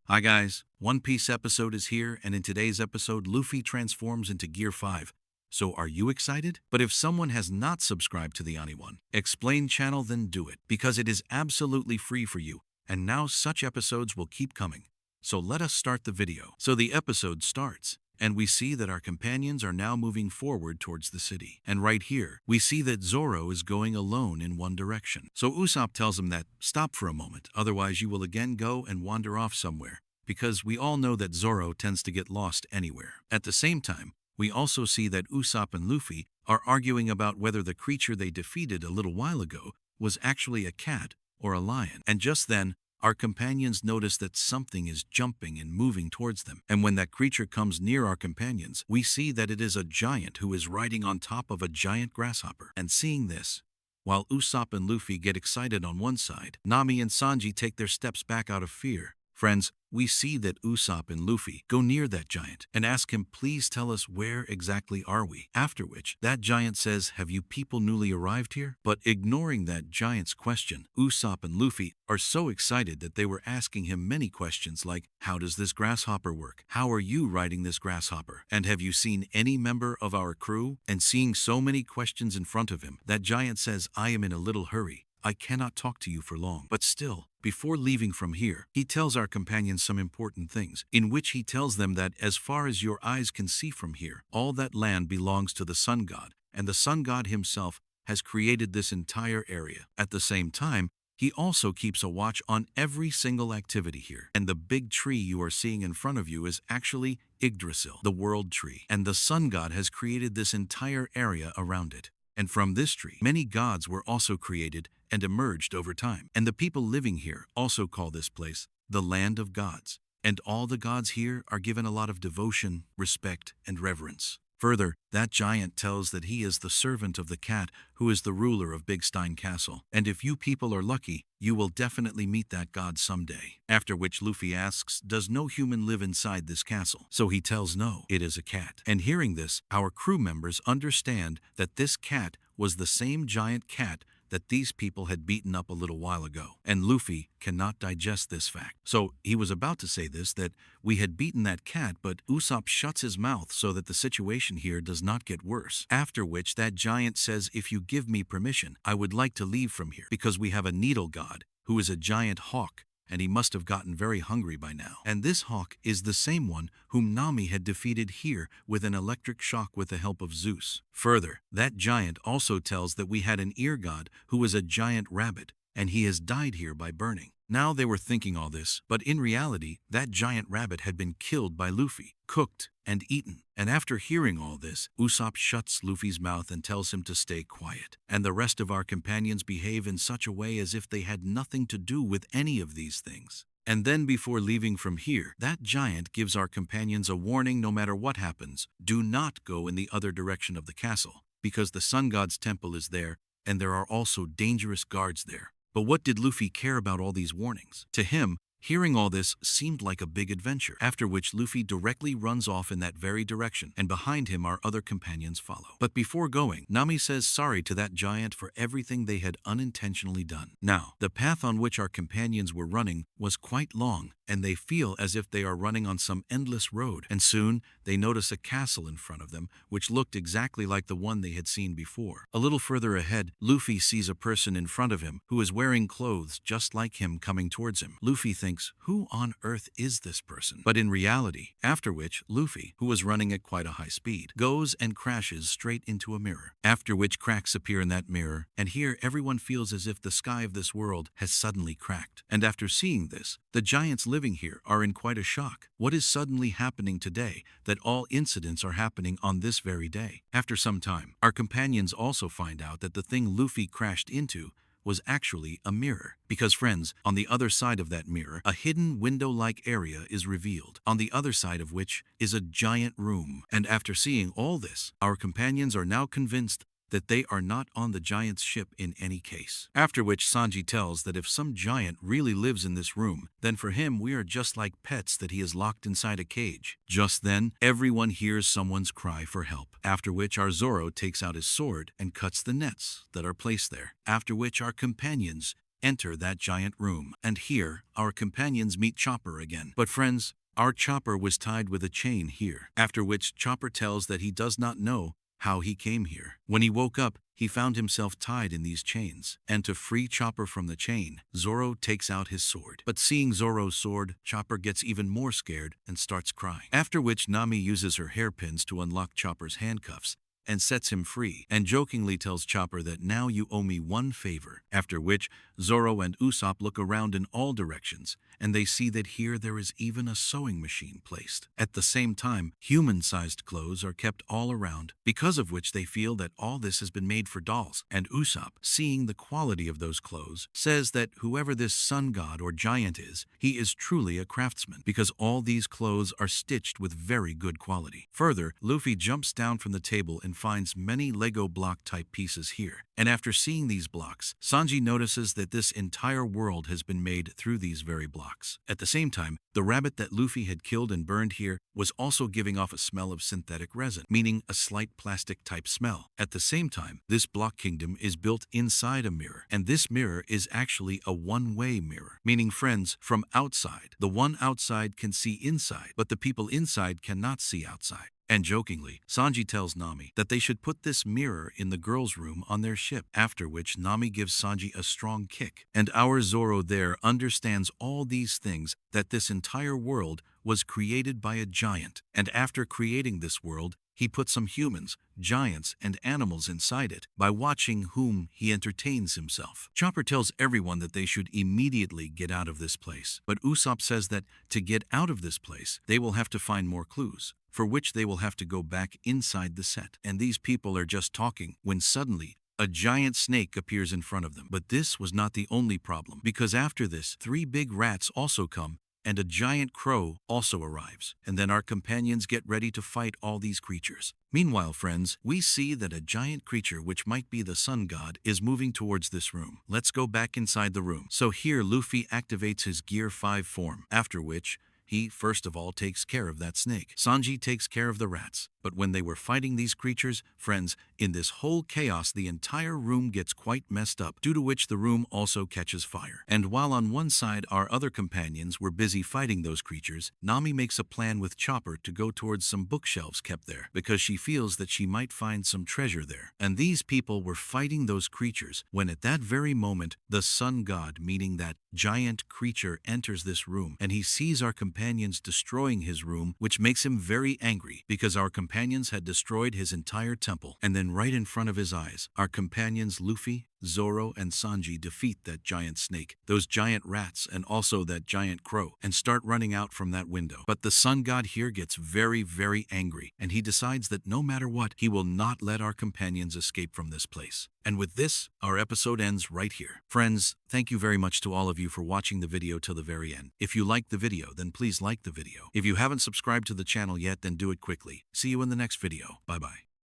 Hi guys, One Piece episode is here, and in today's episode, Luffy transforms into Gear 5. So are you excited? But if someone has not subscribed to the One Explain channel, then do it, because it is absolutely free for you, and now such episodes will keep coming. So let us start the video. So the episode starts, and we see that our companions are now moving forward towards the city. And right here, we see that Zoro is going alone in one direction. So Usopp tells him that, stop for a moment, otherwise you will again go and wander off somewhere, because we all know that Zoro tends to get lost anywhere. At the same time, we also see that Usopp and Luffy are arguing about whether the creature they defeated a little while ago was actually a cat or a lion. And just then, our companions notice that something is jumping and moving towards them. And when that creature comes near our companions, we see that it is a giant who is riding on top of a giant grasshopper. And seeing this, while Usopp and Luffy get excited on one side, Nami and Sanji take their steps back out of fear. Friends, we see that Usopp and Luffy go near that giant and ask him, please tell us where exactly are we? After which, that giant says, have you people newly arrived here? But ignoring that giant's question, Usopp and Luffy are so excited that they were asking him many questions like, how does this grasshopper work? How are you riding this grasshopper? And have you seen any member of our crew? And seeing so many questions in front of him, that giant says, I am in a little hurry. I cannot talk to you for long. But still, before leaving from here, he tells our companions some important things, in which he tells them that as far as your eyes can see from here, all that land belongs to the sun god, and the sun god himself has created this entire area. At the same time, he also keeps a watch on every single activity here. And the big tree you are seeing in front of you is actually Yggdrasil, the world tree. And the sun god has created this entire area around it. And from this tree, many gods were also created and emerged over time. And the people living here also call this place the land of gods. And all the gods here are given a lot of devotion, respect, and reverence. Further, that giant tells that he is the servant of the cat who is the ruler of Big Stein Castle. And if you people are lucky, you will definitely meet that god someday. After which Luffy asks, does no human live inside this castle? So he tells no, it is a cat. And hearing this, our crew members understand that this cat was the same giant cat that these people had beaten up a little while ago. And Luffy cannot digest this fact. So he was about to say this, that we had beaten that cat, but Usopp shuts his mouth so that the situation here does not get worse. After which that giant says, if you give me permission, I would like to leave from here, because we have a needle god who is a giant hawk, and he must have gotten very hungry by now. And this hawk is the same one whom Nami had defeated here with an electric shock with the help of Zeus. Further, that giant also tells that we had an ear god who was a giant rabbit, and he has died here by burning. Now they were thinking all this, but in reality, that giant rabbit had been killed by Luffy, cooked, and eaten. And after hearing all this, Usopp shuts Luffy's mouth and tells him to stay quiet. And the rest of our companions behave in such a way as if they had nothing to do with any of these things. And then before leaving from here, that giant gives our companions a warning: no matter what happens, do not go in the other direction of the castle, because the sun god's temple is there, and there are also dangerous guards there. But what did Luffy care about all these warnings? To him, hearing all this seemed like a big adventure, after which Luffy directly runs off in that very direction, and behind him our other companions follow. But before going, Nami says sorry to that giant for everything they had unintentionally done. Now, the path on which our companions were running was quite long, and they feel as if they are running on some endless road. And soon, they notice a castle in front of them, which looked exactly like the one they had seen before. A little further ahead, Luffy sees a person in front of him who is wearing clothes just like him coming towards him. Luffy thinks, who on earth is this person? But in reality, after which, Luffy, who was running at quite a high speed, goes and crashes straight into a mirror. After which cracks appear in that mirror, and here everyone feels as if the sky of this world has suddenly cracked. And after seeing this, the giants living here are in quite a shock. What is suddenly happening today that all incidents are happening on this very day? After some time, our companions also find out that the thing Luffy crashed into was actually a mirror. Because friends, on the other side of that mirror, a hidden window-like area is revealed, on the other side of which is a giant room. And after seeing all this, our companions are now convinced that they are not on the giant's ship in any case. After which Sanji tells that if some giant really lives in this room, then for him we are just like pets that he is locked inside a cage. Just then, everyone hears someone's cry for help. After which our Zoro takes out his sword and cuts the nets that are placed there. After which our companions enter that giant room. And here, our companions meet Chopper again. But friends, our Chopper was tied with a chain here, after which Chopper tells that he does not know how he came here. When he woke up, he found himself tied in these chains. And to free Chopper from the chain, Zoro takes out his sword. But seeing Zoro's sword, Chopper gets even more scared and starts crying. After which Nami uses her hairpins to unlock Chopper's handcuffs and sets him free, and jokingly tells Chopper that now you owe me one favor. After which, Zoro and Usopp look around in all directions, and they see that here there is even a sewing machine placed. At the same time, human-sized clothes are kept all around, because of which they feel that all this has been made for dolls. And Usopp, seeing the quality of those clothes, says that whoever this sun god or giant is, he is truly a craftsman, because all these clothes are stitched with very good quality. Further, Luffy jumps down from the table and finds many Lego block type pieces here. And after seeing these blocks, Sanji notices that this entire world has been made through these very blocks. At the same time, the rabbit that Luffy had killed and burned here was also giving off a smell of synthetic resin, meaning a slight plastic type smell. At the same time, this block kingdom is built inside a mirror, and this mirror is actually a one-way mirror, meaning friends, from outside, the one outside can see inside, but the people inside cannot see outside. And jokingly, Sanji tells Nami that they should put this mirror in the girls' room on their ship, after which Nami gives Sanji a strong kick. And our Zoro there understands all these things, that this entire world was created by a giant, and after creating this world, he put some humans, giants, and animals inside it, by watching whom he entertains himself. Chopper tells everyone that they should immediately get out of this place, but Usopp says that to get out of this place, they will have to find more clues, for which they will have to go back inside the set. And these people are just talking when suddenly a giant snake appears in front of them. But this was not the only problem, because after this, 3 big rats also come, and a giant crow also arrives. And then our companions get ready to fight all these creatures. Meanwhile, friends, we see that a giant creature, which might be the sun god, is moving towards this room. Let's go back inside the room. So here Luffy activates his Gear 5 form, after which he, first of all, takes care of that snake. Sanji takes care of the rats. But when they were fighting these creatures, friends, in this whole chaos, the entire room gets quite messed up, due to which the room also catches fire. And while on one side our other companions were busy fighting those creatures, Nami makes a plan with Chopper to go towards some bookshelves kept there, because she feels that she might find some treasure there. And these people were fighting those creatures, when at that very moment, the sun god, meaning that giant creature, enters this room, and he sees our companions destroying his room, which makes him very angry, because our companions had destroyed his entire temple. And then right in front of his eyes, our companions Luffy, Zoro, and Sanji defeat that giant snake, those giant rats, and also that giant crow, and start running out from that window. But the sun god here gets very, very angry, and he decides that no matter what, he will not let our companions escape from this place. And with this, our episode ends right here. Friends, thank you very much to all of you for watching the video till the very end. If you liked the video, then please like the video. If you haven't subscribed to the channel yet, then do it quickly. See you in the next video. Bye-bye.